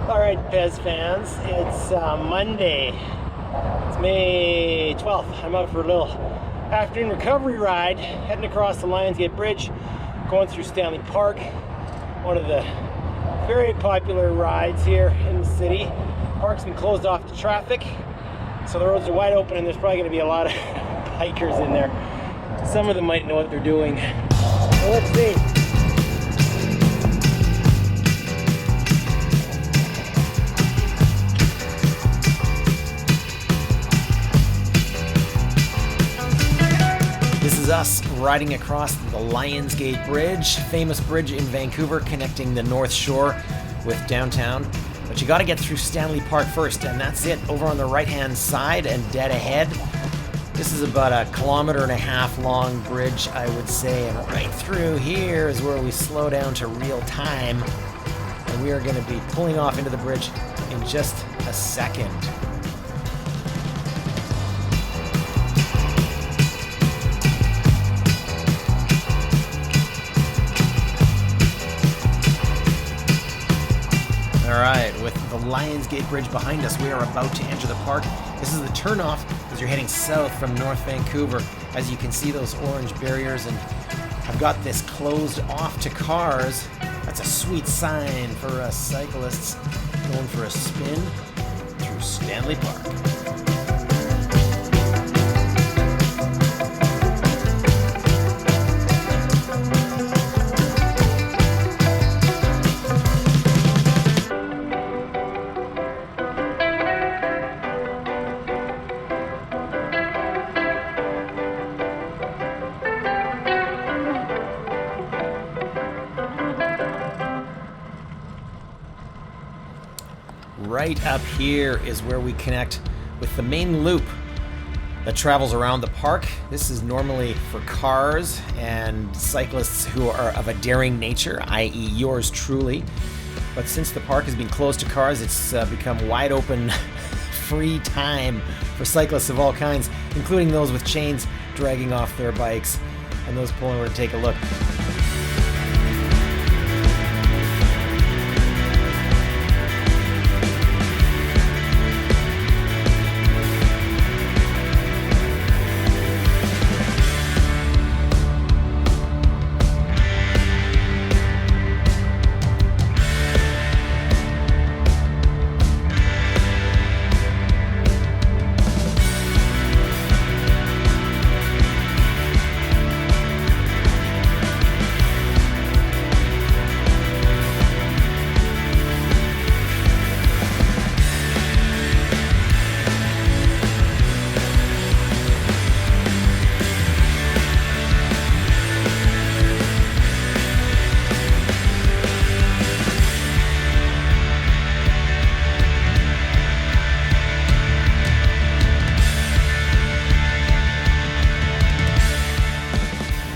Alright, Pez fans, it's Monday. It's May 12th. I'm out for a little afternoon recovery ride, heading across the Lionsgate Bridge, going through Stanley Park, one of the very popular rides here in the city. Park's been closed off to traffic, so the roads are wide open and there's probably going to be a lot of bikers in there. Some of them might know what they're doing. So let's see. This is us riding across the Lionsgate Bridge, famous bridge in Vancouver connecting the North Shore with downtown. But you got to get through Stanley Park first, and that's it. Over on the right-hand side and dead ahead. This is about a 1.5 kilometer long bridge, I would say, and right through here is where we slow down to real time. And we are going to be pulling off into the bridge in just a second. Alright, with the Lionsgate Bridge behind us, we are about to enter the park. This is the turnoff as you're heading south from North Vancouver. As you can see, those orange barriers, and I've got this closed off to cars. That's a sweet sign for us cyclists going for a spin through Stanley Park. Right up here is where we connect with the main loop that travels around the park. This is normally for cars and cyclists who are of a daring nature, i.e. yours truly. But since the park has been closed to cars, it's become wide open free time for cyclists of all kinds, including those with chains dragging off their bikes and those pulling over to take a look.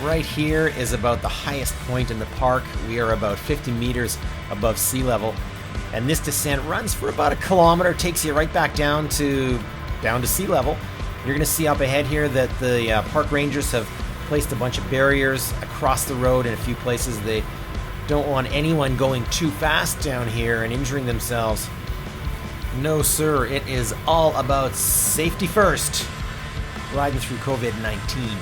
Right here is about the highest point in the park. We are about 50 meters above sea level, and this descent runs for about 1 kilometer, takes you right back down to sea level. You're going to see up ahead here that the park rangers have placed a bunch of barriers across the road in a few places. They don't want anyone going too fast down here and injuring themselves. No, sir, it is all about safety first, riding through COVID-19.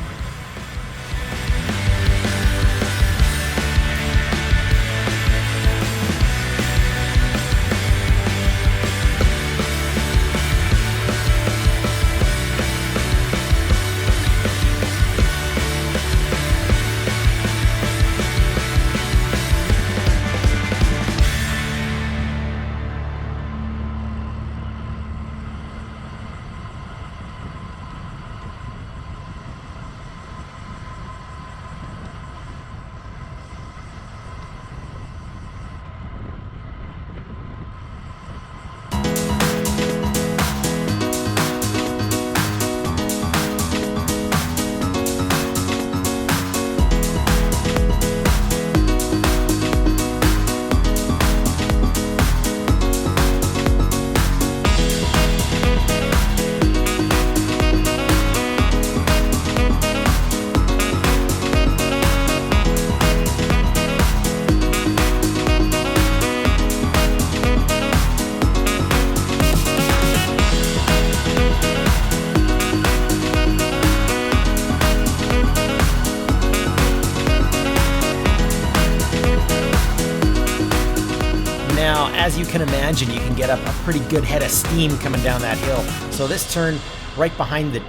Now, as you can imagine, you can get up a pretty good head of steam coming down that hill. So this turn right behind the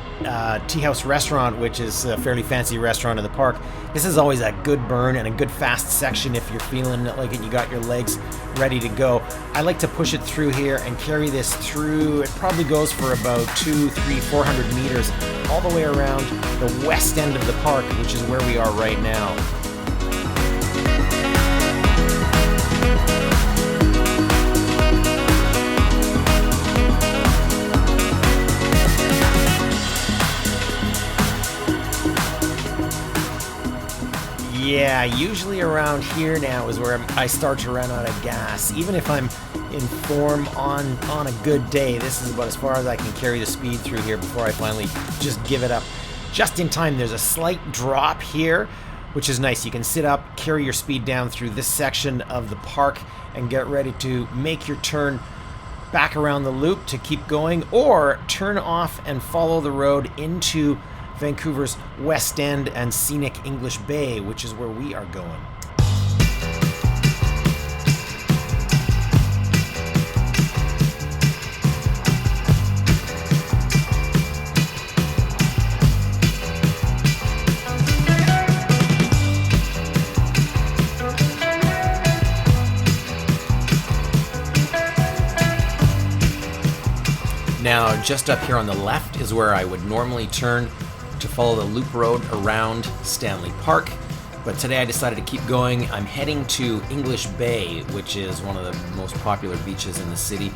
Tea House restaurant, which is a fairly fancy restaurant in the park, this is always a good burn and a good fast section if you're feeling like it, you got your legs ready to go. I like to push it through here and carry this through. It probably goes for about 200, 300, 400 meters all the way around the west end of the park, which is where we are right now. Yeah, usually around here now is where I start to run out of gas. Even if I'm in form on a good day, this is about as far as I can carry the speed through here before I finally just give it up. Just in time, there's a slight drop here, which is nice. You can sit up, carry your speed down through this section of the park, and get ready to make your turn back around the loop to keep going, or turn off and follow the road into Vancouver's West End and scenic English Bay, which is where we are going. Now, just up here on the left is where I would normally turn to follow the loop road around Stanley Park, but today I decided to keep going. I'm heading to English Bay, which is one of the most popular beaches in the city.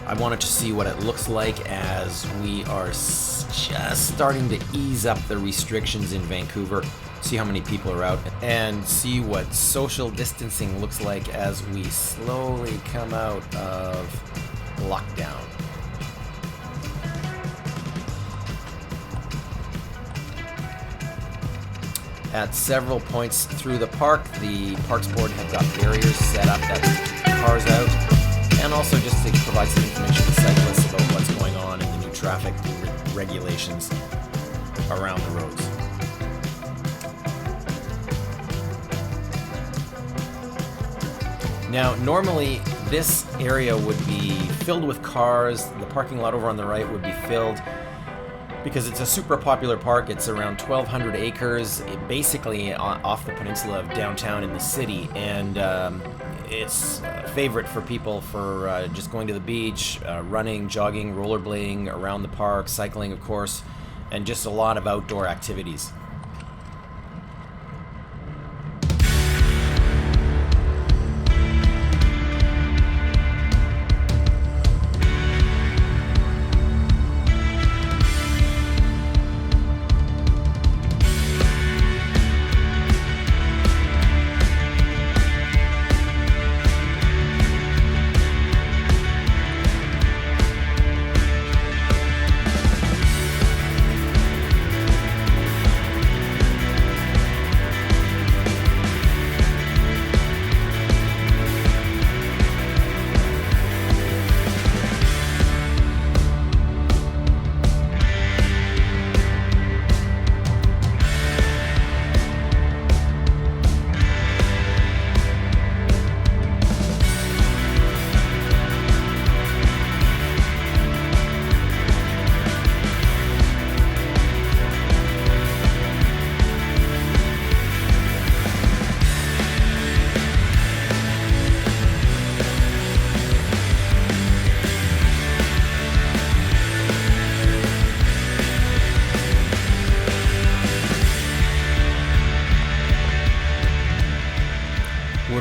I wanted to see what it looks like as we are just starting to ease up the restrictions in Vancouver, see how many people are out, and see what social distancing looks like as we slowly come out of lockdown. At several points through the park, the Parks Board have got barriers set up that keep cars out, and also just to provide some information to cyclists about what's going on in the new traffic regulations around the roads. Now, normally this area would be filled with cars. The parking lot over on the right would be filled, because it's a super popular park. It's around 1,200 acres, basically off the peninsula of downtown in the city, and it's a favorite for people for just going to the beach, running, jogging, rollerblading around the park, cycling, of course, and just a lot of outdoor activities.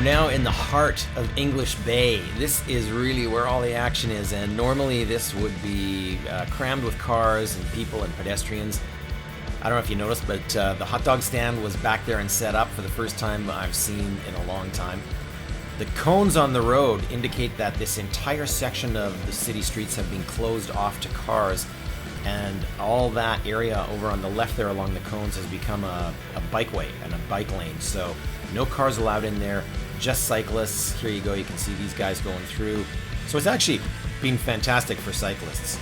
Now in the heart of English Bay. This is really where all the action is, and normally this would be crammed with cars and people and pedestrians. I don't know if you noticed, but the hot dog stand was back there and set up for the first time I've seen in a long time. The cones on the road indicate that this entire section of the city streets have been closed off to cars, and all that area over on the left there along the cones has become a bikeway and a bike lane. So no cars allowed in there, just cyclists. Here you go, you can see these guys going through. So it's actually been fantastic for cyclists.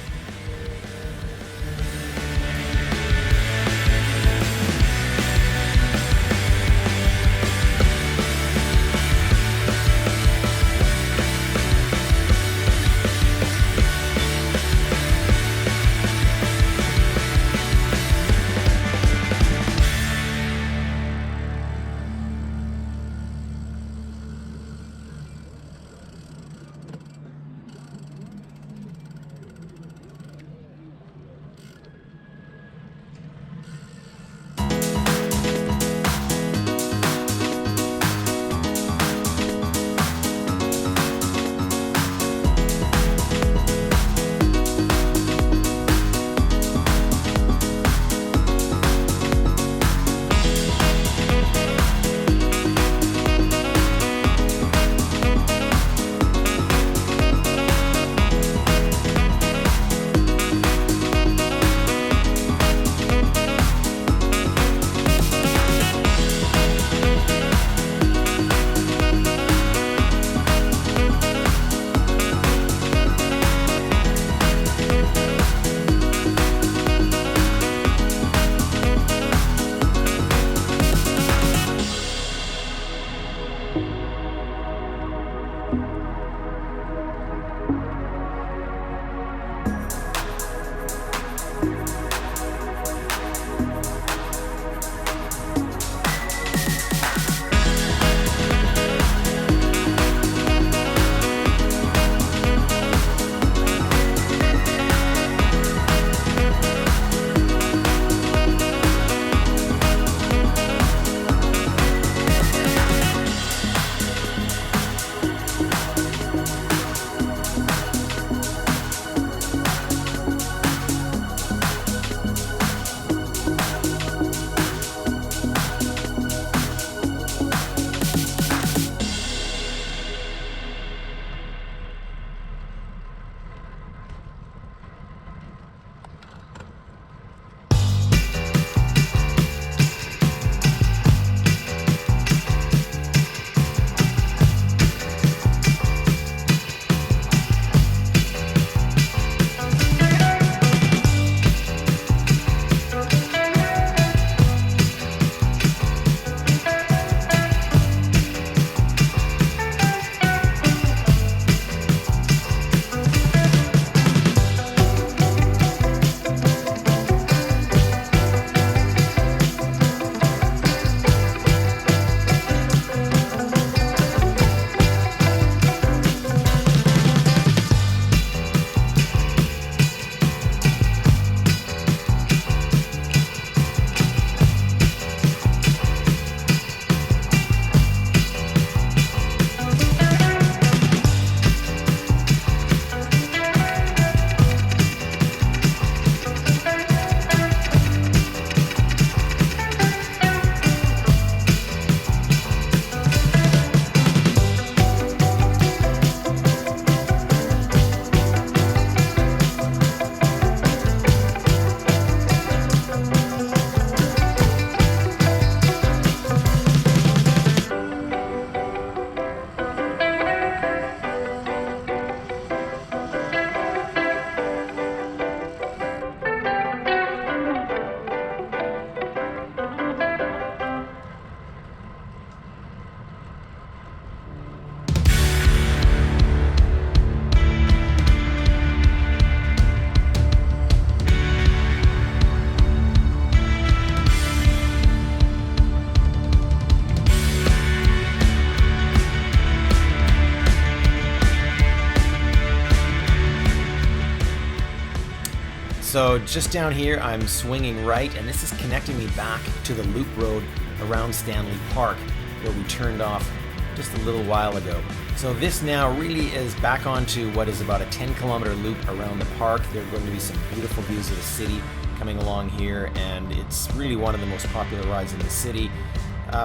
So just down here, I'm swinging right, and this is connecting me back to the loop road around Stanley Park, where we turned off just a little while ago. So this now really is back onto what is about a 10-kilometer loop around the park. There are going to be some beautiful views of the city coming along here, and it's really one of the most popular rides in the city.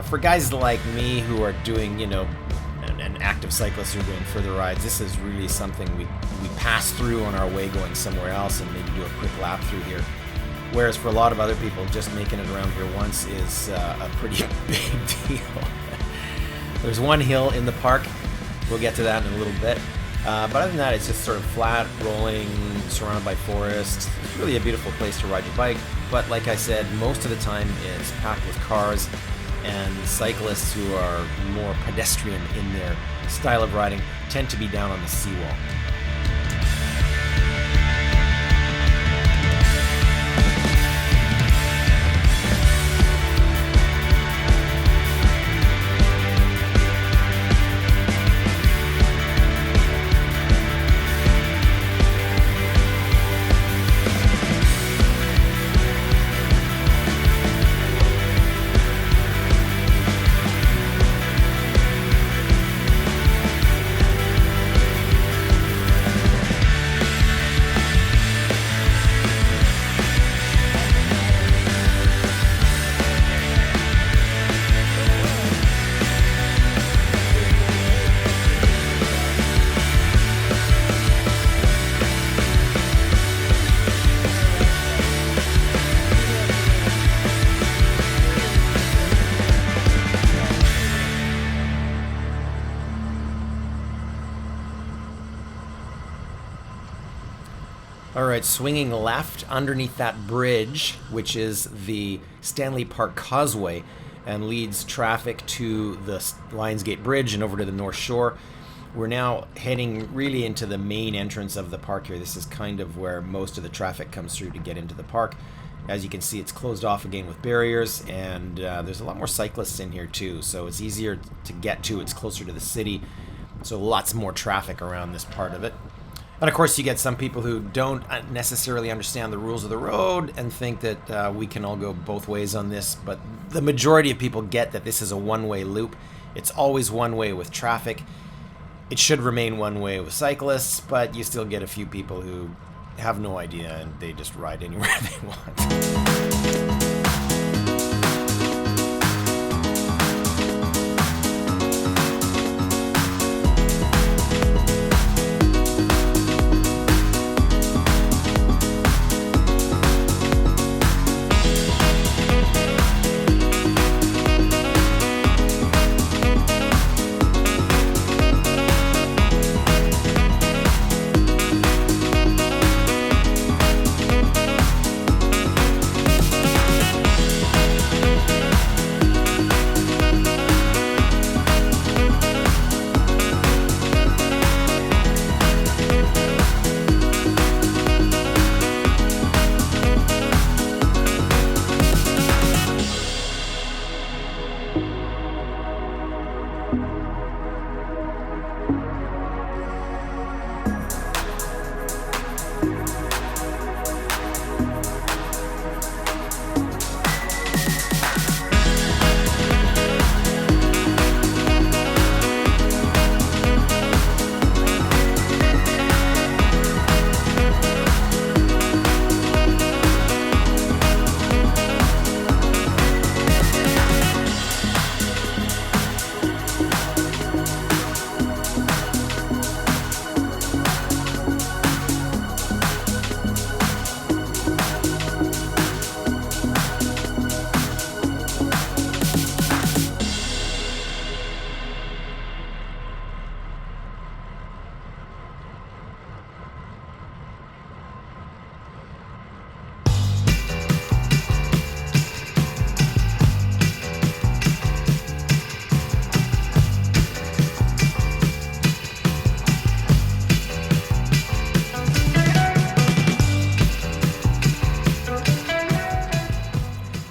For guys like me who are doing, and active cyclists who are doing further rides, this is really something we pass through on our way going somewhere else and maybe do a quick lap through here. Whereas for a lot of other people, just making it around here once is a pretty big deal. There's one hill in the park. We'll get to that in a little bit. But other than that, it's just sort of flat, rolling, surrounded by forest. It's really a beautiful place to ride your bike. But like I said, most of the time it's packed with cars, and cyclists who are more pedestrian in their style of riding tend to be down on the seawall. All right, swinging left underneath that bridge, which is the Stanley Park Causeway, and leads traffic to the Lionsgate Bridge and over to the North Shore. We're now heading really into the main entrance of the park here. This is kind of where most of the traffic comes through to get into the park. As you can see, it's closed off again with barriers, and there's a lot more cyclists in here too, so it's easier to get to. It's closer to the city, so lots more traffic around this part of it. And of course, you get some people who don't necessarily understand the rules of the road and think that we can all go both ways on this, but the majority of people get that this is a one-way loop. It's always one way with traffic. It should remain one way with cyclists, but you still get a few people who have no idea and they just ride anywhere they want.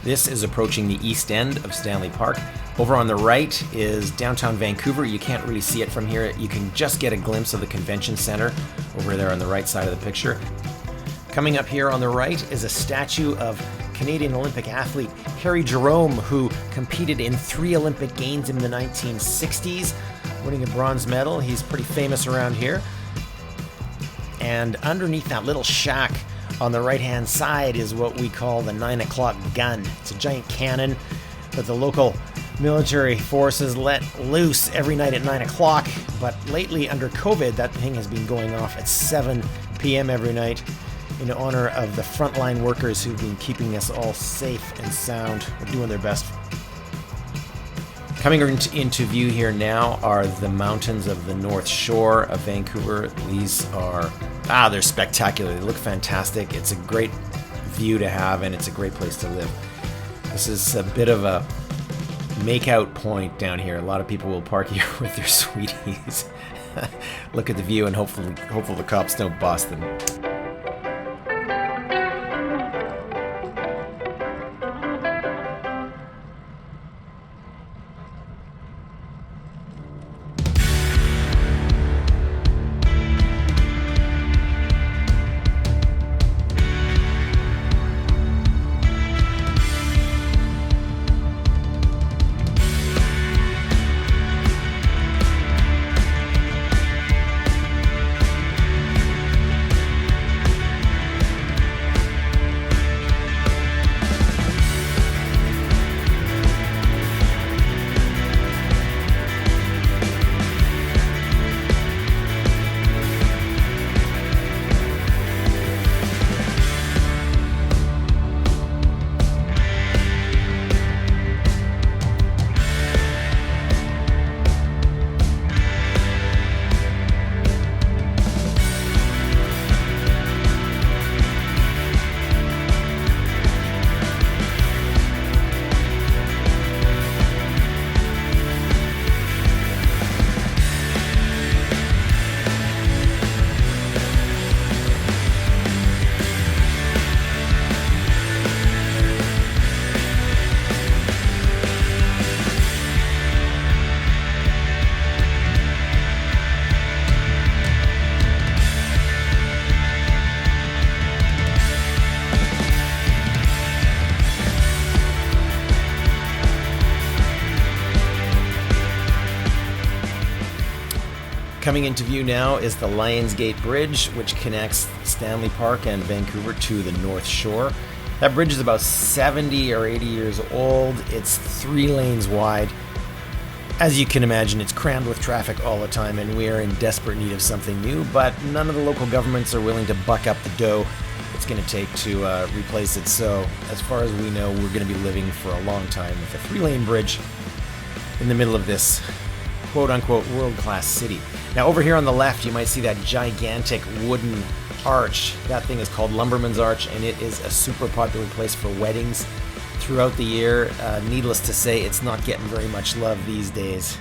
This is approaching the east end of Stanley Park. Over on the right is downtown Vancouver. You can't really see it from here. You can just get a glimpse of the convention center over there on the right side of the picture. Coming up here on the right is a statue of Canadian Olympic athlete Harry Jerome, who competed in 3 Olympic Games in the 1960s, winning a bronze medal. He's pretty famous around here. And underneath that little shack on the right-hand side is what we call the 9 o'clock gun. It's a giant cannon that the local military forces let loose every night at 9 o'clock. But lately, under COVID, that thing has been going off at 7 p.m. every night in honor of the frontline workers who've been keeping us all safe and sound. They're doing their best. Coming into view here now are the mountains of the North Shore of Vancouver. These are, they're spectacular. They look fantastic. It's a great view to have, and it's a great place to live. This is a bit of a make-out point down here. A lot of people will park here with their sweeties. Look at the view, and hopefully the cops don't bust them. Coming into view now is the Lions Gate Bridge, which connects Stanley Park and Vancouver to the North Shore. That bridge is about 70 or 80 years old. It's 3 lanes wide. As you can imagine, it's crammed with traffic all the time, and we are in desperate need of something new, but none of the local governments are willing to buck up the dough it's going to take to replace it. So as far as we know, we're going to be living for a long time with a 3-lane bridge in the middle of this quote-unquote world-class city. Now over here on the left, you might see that gigantic wooden arch. That thing is called Lumberman's Arch, and it is a super popular place for weddings throughout the year. Needless to say, it's not getting very much love these days.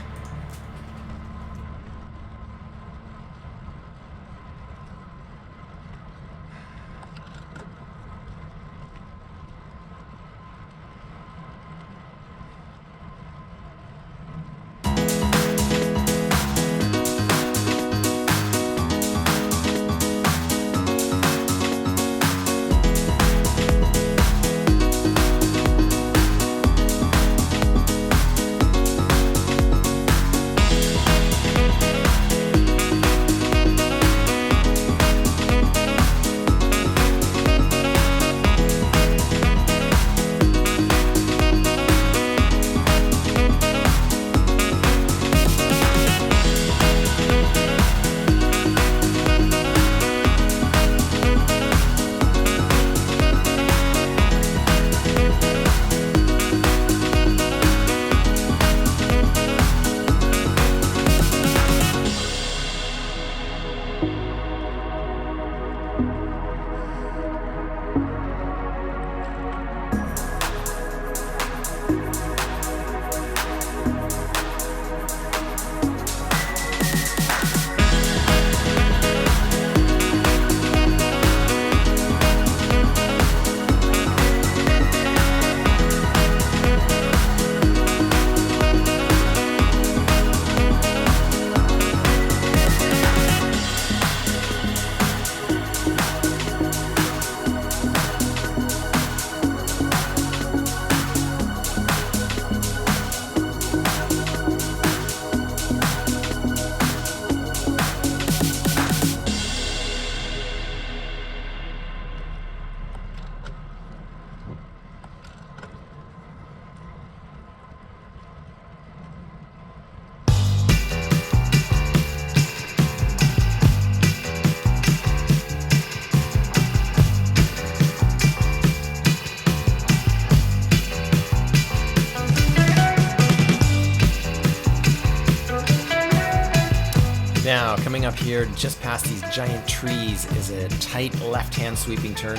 coming up here just past these giant trees is a tight left-hand sweeping turn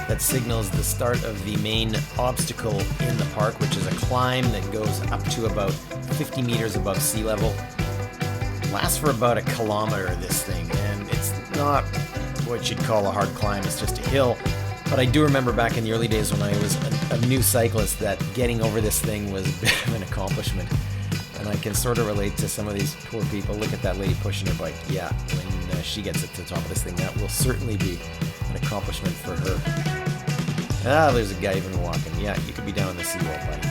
that signals the start of the main obstacle in the park, which is a climb that goes up to about 50 meters above sea level. Lasts for about 1 kilometer, this thing, and it's not what you'd call a hard climb, it's just a hill. But I do remember back in the early days when I was a new cyclist that getting over this thing was a bit of an accomplishment. And I can sort of relate to some of these poor people. Look at that lady pushing her bike. Yeah, when she gets up to the top of this thing, that will certainly be an accomplishment for her. Ah, there's a guy even walking. Yeah, you could be down in the seawall, buddy.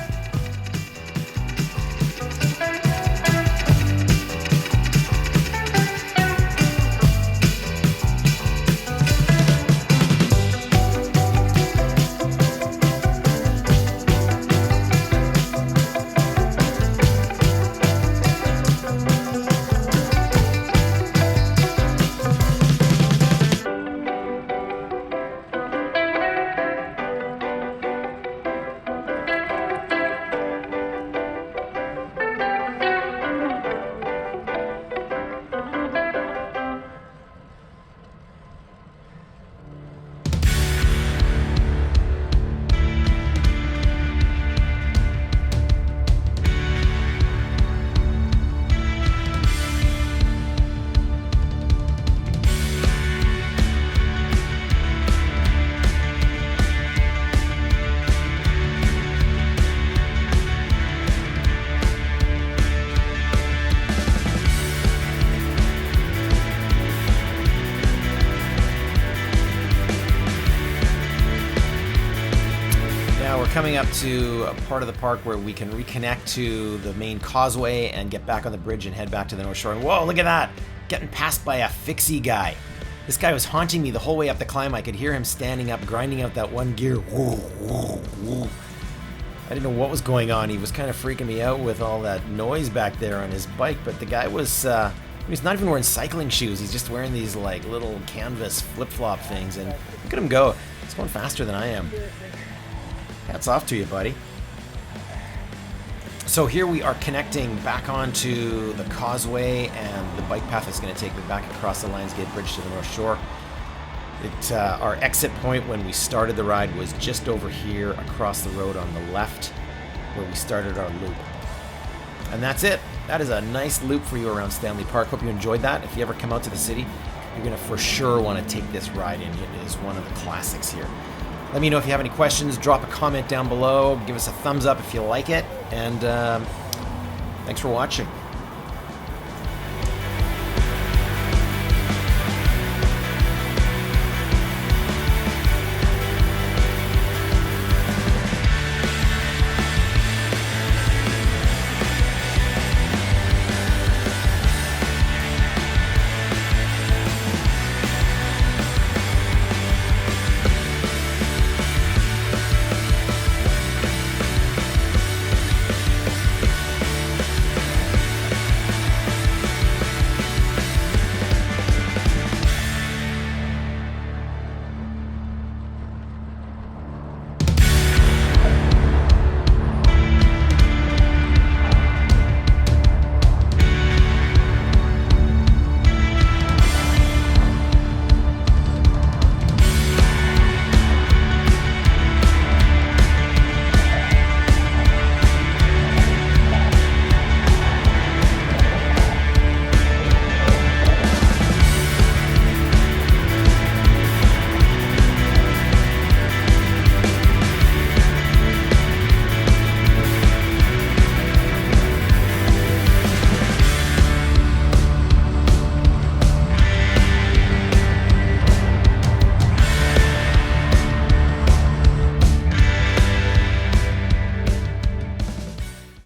Coming up to a part of the park where we can reconnect to the main causeway and get back on the bridge and head back to the North Shore. And whoa, look at that! Getting passed by a fixie guy. This guy was haunting me the whole way up the climb. I could hear him standing up, grinding out that one gear. I didn't know what was going on. He was kind of freaking me out with all that noise back there on his bike. But the guy was, he's not even wearing cycling shoes. He's just wearing these like little canvas flip-flop things. And look at him go. He's going faster than I am. Hats off to you, buddy. So here we are connecting back onto the causeway, and the bike path is going to take me back across the Lionsgate Bridge to the North Shore. Our exit point when we started the ride was just over here across the road on the left where we started our loop. And that's it. That is a nice loop for you around Stanley Park. Hope you enjoyed that. If you ever come out to the city, you're going to for sure want to take this ride in. It is one of the classics here. Let me know if you have any questions. Drop a comment down below. Give us a thumbs up if you like it. And thanks for watching.